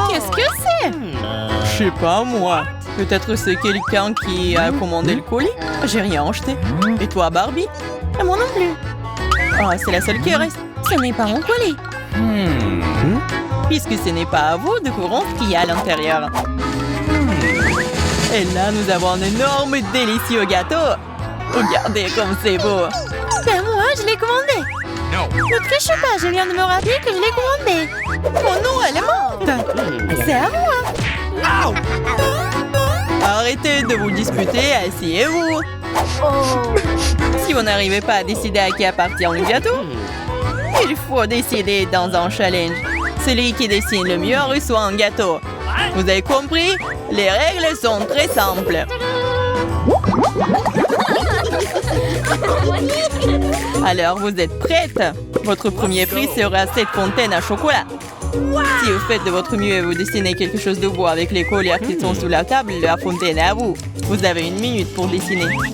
Qu'est-ce que c'est? Je sais pas, moi. Peut-être c'est quelqu'un qui a commandé le colis. J'ai rien acheté. Et toi, Barbie? Et moi non plus. Ah, c'est la seule qui reste. Ce n'est pas mon colis. Puisque ce n'est pas à vous, découvrons ce qu'il y a à l'intérieur. Et là, nous avons un énorme et délicieux gâteau. Regardez comme c'est beau. C'est moi, je l'ai commandé. Ne triche pas, je viens de me rappeler que je l'ai commandé. Oh non, elle est morte. C'est à moi. Arrêtez de vous disputer, asseyez-vous. Si vous n'arrivez pas à décider à qui appartient le gâteau, il faut décider dans un challenge. Celui qui dessine le mieux reçoit un gâteau. Vous avez compris? Les règles sont très simples. Alors, vous êtes prête? Votre premier prix sera cette fontaine à chocolat. Si vous faites de votre mieux et vous dessinez quelque chose de beau avec les colliers qui sont sous la table, la fontaine est à vous. Vous avez 1 minute pour dessiner. Oui,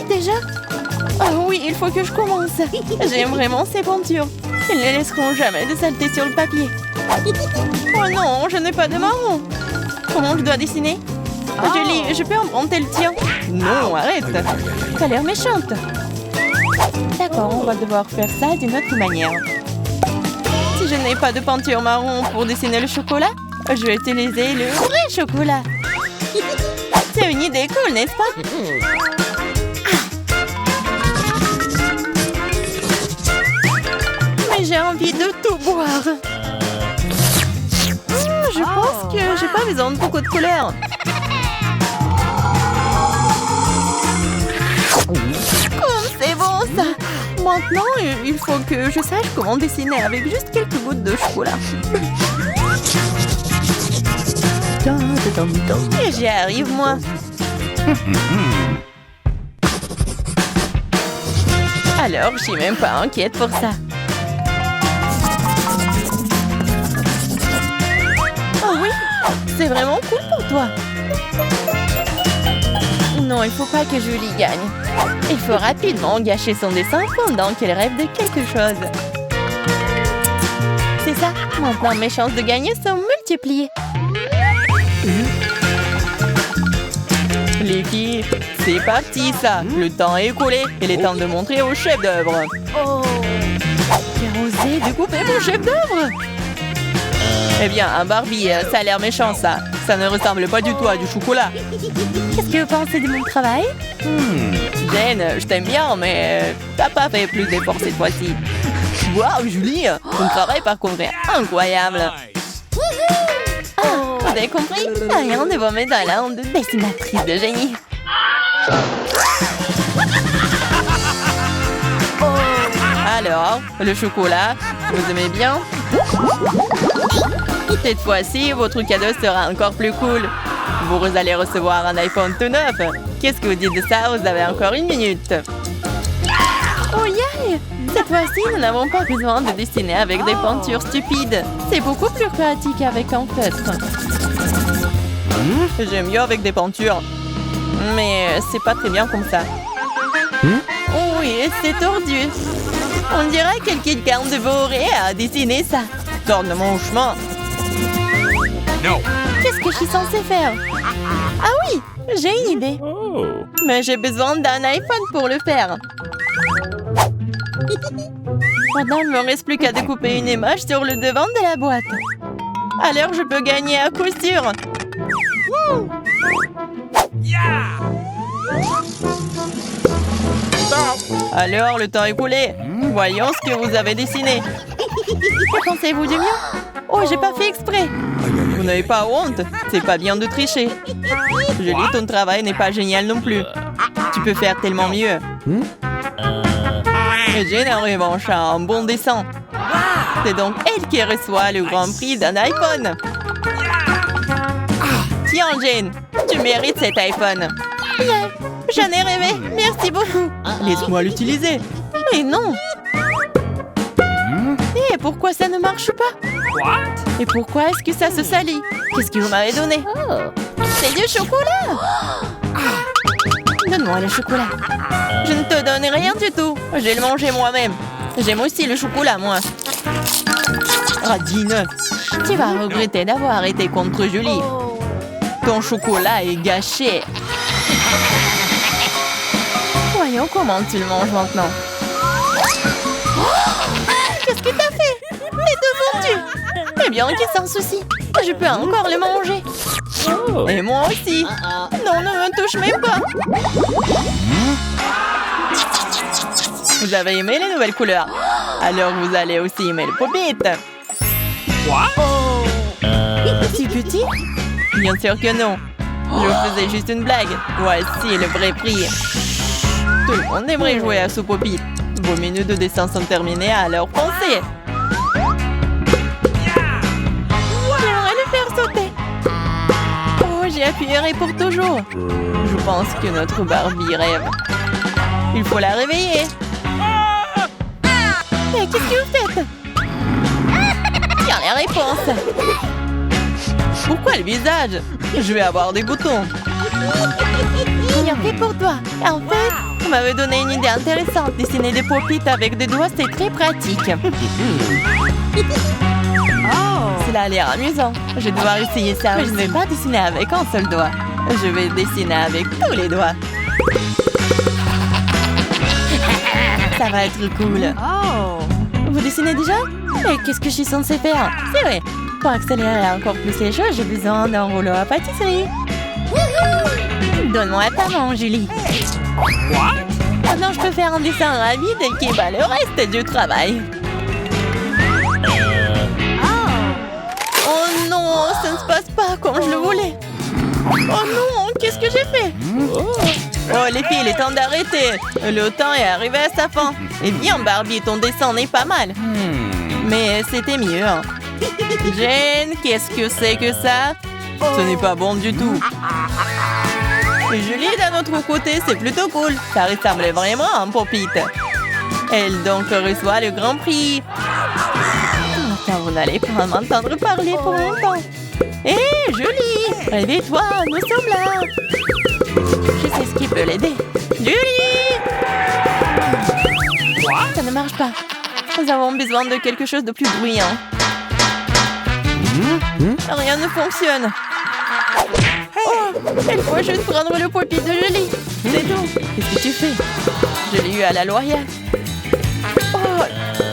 déjà? Oh oui, il faut que je commence. J'aime vraiment ces peintures. Elles ne laisseront jamais de saleté sur le papier. Oh non, je n'ai pas de marron. Comment je dois dessiner? Julie, je peux emprunter le tien? Non, arrête. T'as l'air méchante. D'accord, on va devoir faire ça d'une autre manière. Si je n'ai pas de peinture marron pour dessiner le chocolat, je vais utiliser le vrai chocolat. C'est une idée cool, n'est-ce pas? Mais j'ai envie de tout boire. Je pense que j'ai pas besoin de beaucoup de couleurs. C'est bon ça! Maintenant, il faut que je sache comment dessiner avec juste quelques gouttes de chocolat. Et j'y arrive, moi. Alors, je suis même pas inquiète pour ça. Oh oui, c'est vraiment cool pour toi. Non, il faut pas que Julie gagne. Il faut rapidement gâcher son dessin pendant qu'elle rêve de quelque chose. C'est ça. Maintenant, mes chances de gagner sont multipliées. Les filles, c'est parti ça. Le temps est écoulé. Il est temps de montrer au chef d'œuvre. Oh, j'ai osé découper mon chef d'œuvre. Eh bien, un Barbie, ça a l'air méchant ça. Ça ne ressemble pas du tout à du chocolat. Qu'est-ce que vous pensez de mon travail? Jane, je t'aime bien, mais t'as pas fait plus d'efforts cette fois-ci. Waouh, Julie, ton travail par contre est incroyable. Vous avez compris? Rien ne va mettre dans la honte de dessinatrice de génie. Alors, le chocolat, vous aimez bien? Cette fois-ci, votre cadeau sera encore plus cool. Vous allez recevoir un iPhone tout neuf. Qu'est-ce que vous dites de ça? Vous avez encore 1 minute. Oh yeah! Cette fois-ci, nous n'avons pas besoin de dessiner avec des peintures stupides. C'est beaucoup plus pratique avec un feutre. J'aime mieux avec des peintures. Mais c'est pas très bien comme ça. Oh oui, c'est tordu. On dirait que quelqu'un de bourré a dessiné ça. Sors de mon chemin. Qu'est-ce que je suis censée faire? Ah oui, j'ai une idée. Mais j'ai besoin d'un iPhone pour le faire. Maintenant, il ne me reste plus qu'à découper une image sur le devant de la boîte. Alors, je peux gagner à coup sûr. Alors, le temps est écoulé. Voyons ce que vous avez dessiné. Que pensez-vous du mien? Oh, j'ai pas fait exprès. Vous n'avez pas honte? C'est pas bien de tricher. Julie, ton travail n'est pas génial non plus. Tu peux faire tellement mieux. Et Jane, en revanche, a un bon dessin. C'est donc elle qui reçoit le grand prix d'un iPhone. Tiens, Jane, tu mérites cet iPhone. Yeah, j'en ai rêvé. Merci beaucoup. Laisse-moi l'utiliser. Mais non. Et pourquoi ça ne marche pas? Et pourquoi est-ce que ça se salit? Qu'est-ce que vous m'avez donné? C'est du chocolat. Donne-moi le chocolat. Je ne te donne rien du tout. Je vais le manger moi-même. J'aime aussi le chocolat, moi. Radine, tu vas regretter d'avoir été contre Julie. Ton chocolat est gâché. Voyons comment tu le manges maintenant. Qu'est-ce que t'as fait? Les deux fondus. Eh bien, qui s'en soucie? Je peux encore le manger. Et moi aussi. Non, ne me touche même pas. Vous avez aimé les nouvelles couleurs? Alors vous allez aussi aimer le pop-it. Si petit? Bien sûr que non. Je faisais juste une blague. Voici le vrai prix. Tout le monde aimerait jouer à ce pop-it. Vos minutes de dessin sont terminées, alors foncez. J'aimerais le faire sauter. Oh, j'ai appuyé pour toujours. Je pense que notre Barbie rêve. Il faut la réveiller. Mais qu'est-ce que vous faites? Tiens les réponses. Pourquoi le visage? Je vais avoir des boutons. Rien fait pour toi. En fait, vous m'avez donné une idée intéressante. Dessiner des pop-it avec des doigts, c'est très pratique. Cela a l'air amusant. Je vais devoir essayer ça. Je ne vais pas dessiner avec un seul doigt. Je vais dessiner avec tous les doigts. Ça va être cool. Vous dessinez déjà? Et qu'est-ce que je suis censée faire? C'est vrai. Pour accélérer encore plus les choses, j'ai besoin d'un rouleau à pâtisserie. Donne-moi ta main, Julie. Maintenant, je peux faire un dessin rapide qui bat le reste du travail. Oh non, ça ne se passe pas comme je le voulais. Oh non, qu'est-ce que j'ai fait? Oh les filles, il est temps d'arrêter. Le temps est arrivé à sa fin. Eh bien Barbie, ton dessin n'est pas mal. Mais c'était mieux. Jane, qu'est-ce que c'est que ça? Ce n'est pas bon du tout. Et Julie, d'un autre côté, c'est plutôt cool. Ça ressemble vraiment à un pop-it. Elle donc reçoit le grand prix. Attends, vous n'allez pas m'entendre parler pour longtemps. Hé, Julie, réveille-toi, nous sommes là. Je sais ce qui peut l'aider. Julie! Ça ne marche pas. Nous avons besoin de quelque chose de plus bruyant. Rien ne fonctionne. Oh, il faut juste prendre le pop-it de Julie. C'est tout. Qu'est-ce que tu fais? Je l'ai eu à la L'Oréal. Oh,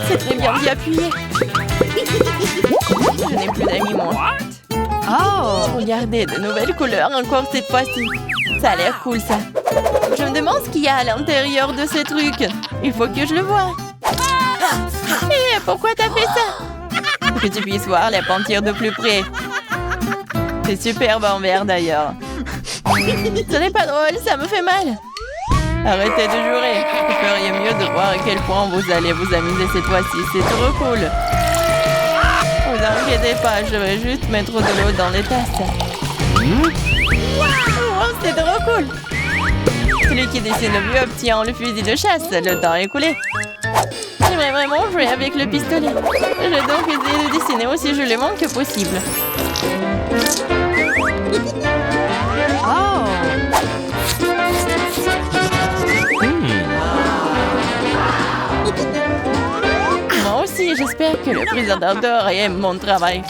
c'est très bien d'y appuyer. Je n'ai plus d'amis, moi. Oh, regardez, de nouvelles couleurs encore cette fois-ci. Ça a l'air cool, ça. Je me demande ce qu'il y a à l'intérieur de ces trucs. Il faut que je le voie. Hé, pourquoi t'as fait ça? Pour que tu puisses voir la peinture de plus près. C'est superbe en vert, d'ailleurs. Ce n'est pas drôle, ça me fait mal. Arrêtez de jurer. Vous feriez mieux de voir à quel point vous allez vous amuser cette fois-ci. C'est trop cool. Vous inquiétez pas, je vais juste mettre de l'eau dans les tasses. Oh, c'est trop cool. Celui qui dessine le mieux obtient le fusil de chasse. Le temps est écoulé. J'aimerais vraiment jouer avec le pistolet. Je vais donc essayer de dessiner aussi joliment que possible. Moi aussi, j'espère que le présentateur aime mon travail.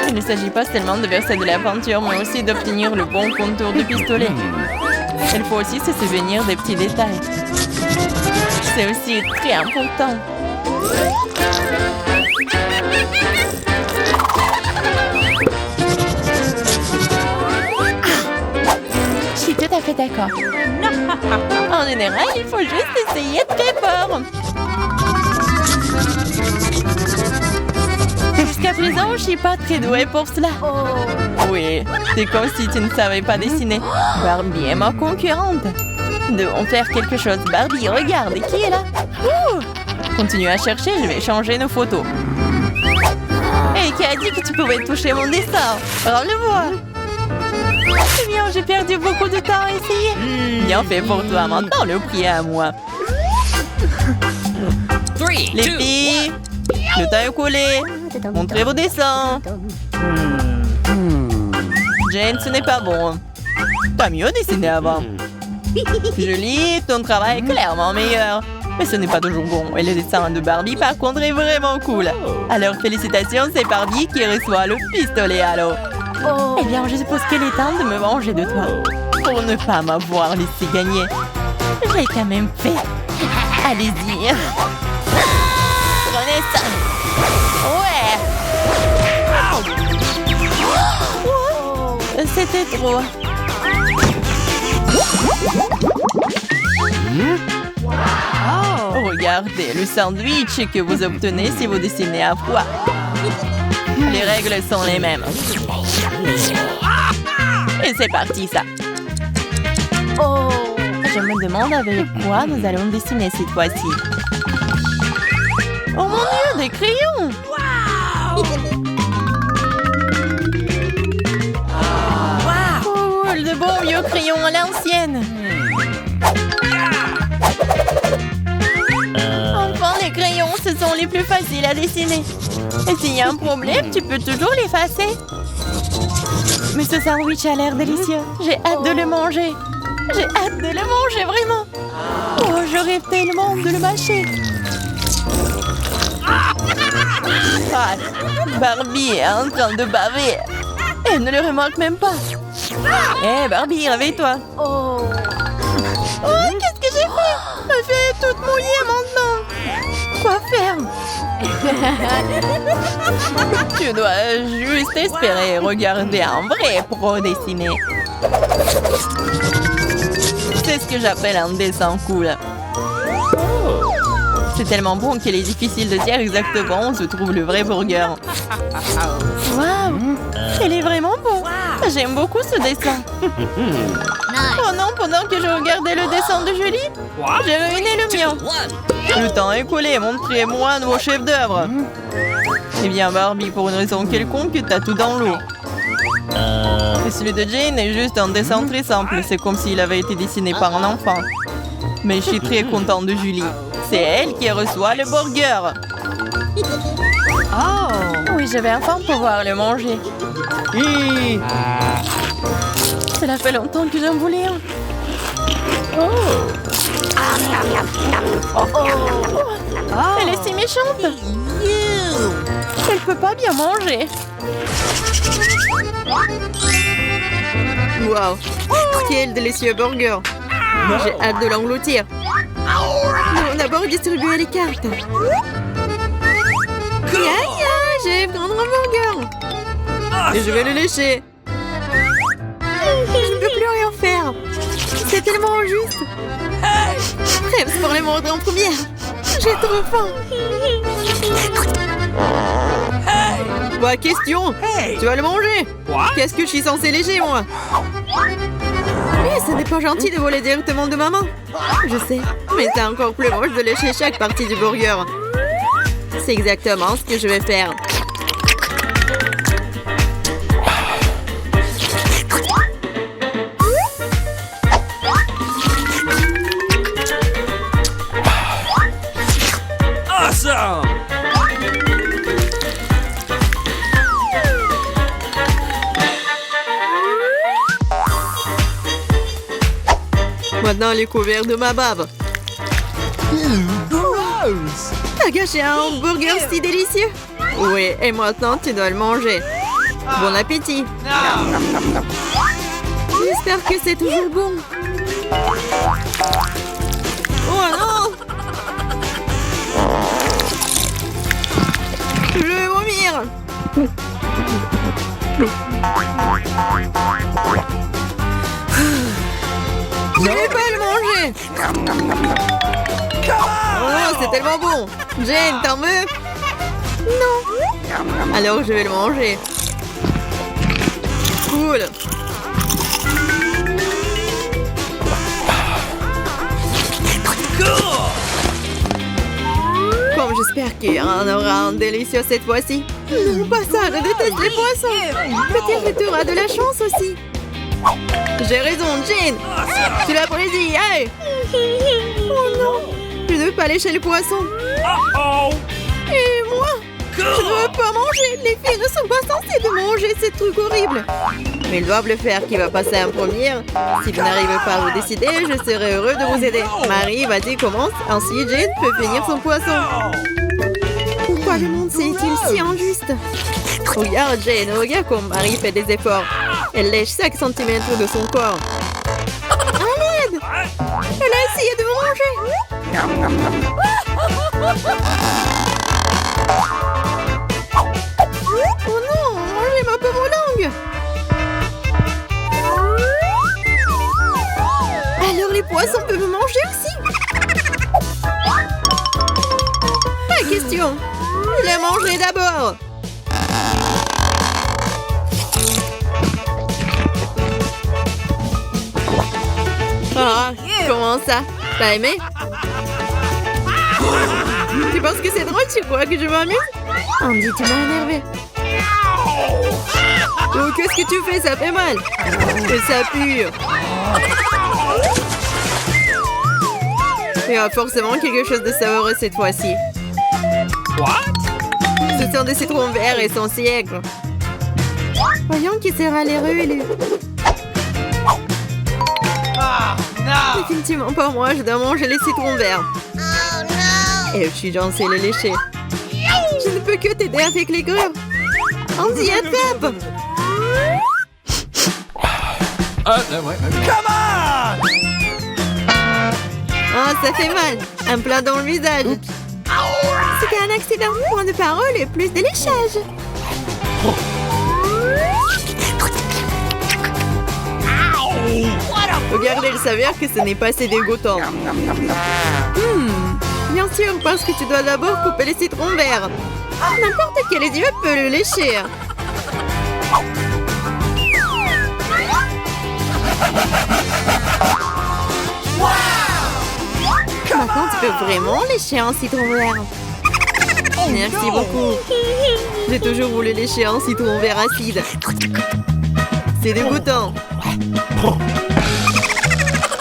Il ne s'agit pas seulement de verser de la peinture, mais aussi d'obtenir le bon contour du pistolet. Il faut aussi se souvenir des petits détails. C'est aussi très important. Je suis tout à fait d'accord. En général, il faut juste essayer très fort. Jusqu'à présent, je suis pas très douée pour cela. Oui, c'est comme si tu ne savais pas dessiner. Barbie est ma concurrente. Nous devons faire quelque chose. Barbie, regarde, qui est là? Continue à chercher, je vais changer nos photos. Et qui a dit que tu pouvais toucher mon dessin? Rends-le-moi. C'est bien, j'ai perdu beaucoup de temps à essayer. Bien fait pour toi, maintenant le prix est à moi. Les filles, le temps est collé. Montrez vos dessins. Jane, ce n'est pas bon. T'as mieux dessiné avant. Julie, ton travail est clairement meilleur. Mais ce n'est pas toujours bon. Et le dessin de Barbie, par contre, est vraiment cool. Alors, félicitations, c'est Barbie qui reçoit le pistolet à l'eau. Eh bien, je suppose qu'il est temps de me venger de toi. Pour ne pas m'avoir laissé gagner. Je l'ai quand même fait. Allez-y. Prenez ça. Ouais. C'était trop. Regardez le sandwich que vous obtenez si vous dessinez à froid. Les règles sont les mêmes. Et c'est parti, ça. Je me demande avec quoi nous allons dessiner cette fois-ci. Oh mon Dieu, des crayons! Cool, de bons vieux crayons à l'ancienne. Enfin, les crayons, ce sont les plus faciles à dessiner. Et s'il y a un problème, tu peux toujours l'effacer. Mais ce sandwich a l'air délicieux. J'ai hâte de le manger. J'ai hâte de le manger, vraiment. Oh, je rêve tellement de le mâcher. Ah, Barbie est en train de baver. Elle ne le remarque même pas. Hé, Barbie, réveille-toi. Oh, qu'est-ce que j'ai fait? Ma fille est toute mouillée maintenant. Quoi faire? Tu dois juste espérer regarder un vrai pro dessiner. C'est ce que j'appelle un dessin cool. C'est tellement bon qu'il est difficile de dire exactement où se trouve le vrai burger. Waouh! Il est vraiment beau. J'aime beaucoup ce dessin. Oh non, pendant que je regardais le dessin de Julie, j'ai ruiné le mien. Le temps est écoulé, montrez-moi vos chefs d'œuvre. Eh bien, Barbie, pour une raison quelconque, t'as tout dans l'eau. Et celui de Jane est juste un dessin très simple. C'est comme s'il avait été dessiné par un enfant. Mais je suis très contente de Julie. C'est elle qui reçoit le burger. Oh! Oui, je vais enfin pouvoir le manger. Cela fait longtemps que j'en voulais un. Elle est si méchante. Elle peut pas bien manger. Wow, quel délicieux burger. J'ai hâte de l'engloutir. Non, d'abord distribuer les cartes. Je vais prendre un burger. Et je vais le lécher. Je ne peux plus rien faire. C'est tellement injuste. Trêve pour les mordre en première. J'ai trop faim. Quoi, question? Tu vas le manger? Qu'est-ce que je suis censée lécher, moi? Mais ce n'est pas gentil de voler directement de ma main. Je sais, mais c'est encore plus moche de lécher chaque partie du burger. C'est exactement ce que je vais faire. Awesome! Maintenant, les couverts de ma bave. T'as gâché un hamburger si délicieux. Oui, et maintenant, tu dois le manger. Bon appétit. J'espère que c'est toujours bon. Oh non! Je vais vomir. Je vais pas le manger. Oh, c'est tellement bon. Jane, t'en veux? Non. Alors je vais le manger. Cool. Comme j'espère qu'il y en aura un délicieux cette fois-ci. Non, pas ça, je déteste les poissons. Peut-être que tu auras de la chance aussi. J'ai raison, Jane. Tu l'as prédit, hey. Oh non, je ne veux pas lécher le poisson. Et moi, je ne veux pas manger. Les filles ne sont pas censées de manger ces trucs horribles. Mais ils doivent le faire. Qui va passer en premier? Si vous n'arrivez pas à vous décider, je serai heureux de vous aider. Marie, vas-y, commence. Ainsi, Jane peut finir son poisson. Pourquoi le monde c'est-il si injuste? Regarde, Jane, regarde comme Marie fait des efforts. Elle lèche chaque centimètre de son corps. À l'aide! Elle a essayé de me manger! Oh non, mangez ma pauvre langue! Alors les poissons peuvent me manger aussi? Pas question! Les manger d'abord! Ah, comment ça? T'as aimé? Tu penses que c'est drôle? Tu crois que je m'amuse? Andy, tu m'as énervé. Oh, qu'est-ce que tu fais? Ça fait mal. Et ça pue. Il y a forcément quelque chose de savoureux cette fois-ci. Ce sont des citrons verts et son siècle. Voyons qui sera l'héros élu. Définitivement pas moi, je dois manger les citrons verts. Et je suis censée les lécher. Je ne peux que t'aider avec les grues. Andy, attrape! Ah, ça fait mal. Un plat dans le visage. C'était un accident. Moins de parole et plus de léchage. Regardez le saveur que ce n'est pas assez dégoûtant. Bien sûr, parce que tu dois d'abord couper les citrons verts. N'importe quel idiot peut le lécher. Maintenant, tu peux vraiment lécher un citron vert. Merci beaucoup. J'ai toujours voulu lécher un citron vert acide. C'est dégoûtant.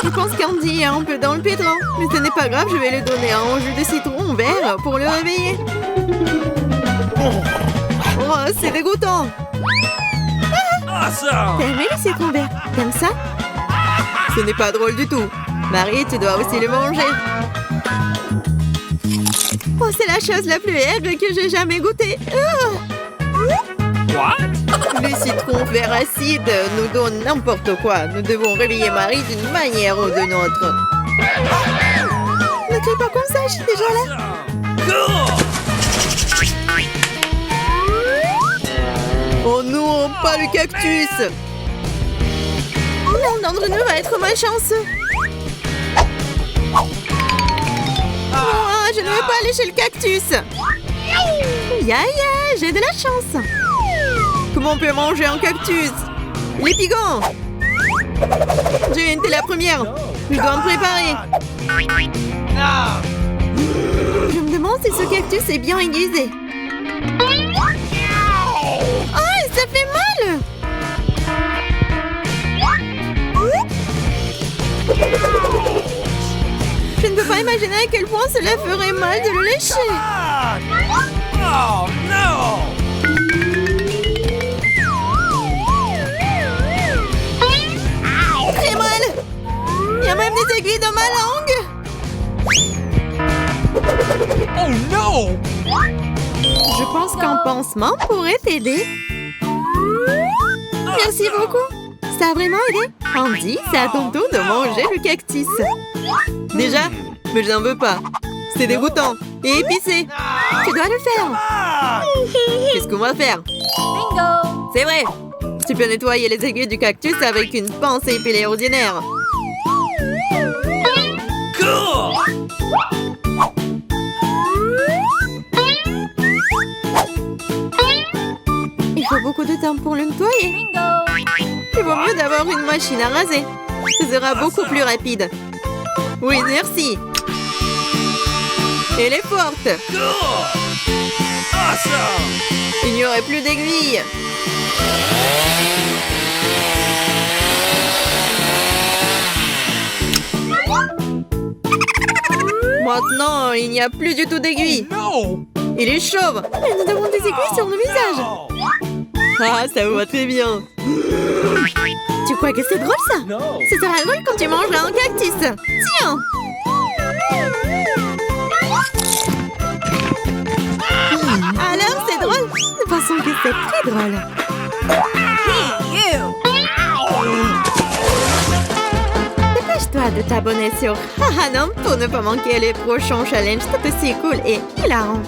Je pense qu'Andy est un peu dans le pétrin. Mais ce n'est pas grave, je vais lui donner un jus de citron vert pour le réveiller. Oh, c'est dégoûtant. T'as aimé le citron vert? T'aimes ça? Ce n'est pas drôle du tout. Marie, tu dois aussi le manger. Oh, c'est la chose la plus aigre que j'ai jamais goûtée. Le citron vert acide nous donne n'importe quoi. Nous devons réveiller Marie d'une manière ou d'une autre. Ne crie pas comme ça, je suis déjà là. Oh non, pas le cactus. L'un d'entre nous va être malchanceux. Oh, je ne veux pas lécher le cactus. Ya, j'ai de la chance. Comment on peut manger un cactus? Les pigons! Jane, t'es la première. Je dois me préparer. Je me demande si ce cactus est bien aiguisé. Oh, ça fait mal! Je ne peux pas imaginer à quel point cela ferait mal de le lécher. Oh non! Très mal! Il y a même des aiguilles dans ma langue! Oh non! Je pense qu'un pansement pourrait t'aider. Merci beaucoup. Ça a vraiment aidé. Andy, c'est à ton tour de manger le cactus. Déjà? Mais je n'en veux pas. C'est dégoûtant. Et épicé. Tu dois le faire. Qu'est-ce qu'on va faire? Bingo! C'est vrai. Tu peux nettoyer les aiguilles du cactus avec une pince épilée ordinaire. Cool! Il faut beaucoup de temps pour le nettoyer. Bingo! Il vaut mieux d'avoir une machine à raser. Ce sera beaucoup plus rapide. Oui, merci. Elle est forte. Cool! Awesome! Il n'y aurait plus d'aiguilles. Maintenant, il n'y a plus du tout d'aiguilles. No! Il est chauve. Mais nous avons des aiguilles sur nos visages. Ah, ça vous va très bien. Tu crois que c'est drôle ça? No. Ce sera drôle quand tu mangeras un cactus. Tiens. Alors, c'est drôle? Nous pensons que c'est très drôle. Dépêche-toi de t'abonner sur Hahanam pour ne pas manquer les prochains challenges tout aussi cool et hilarants.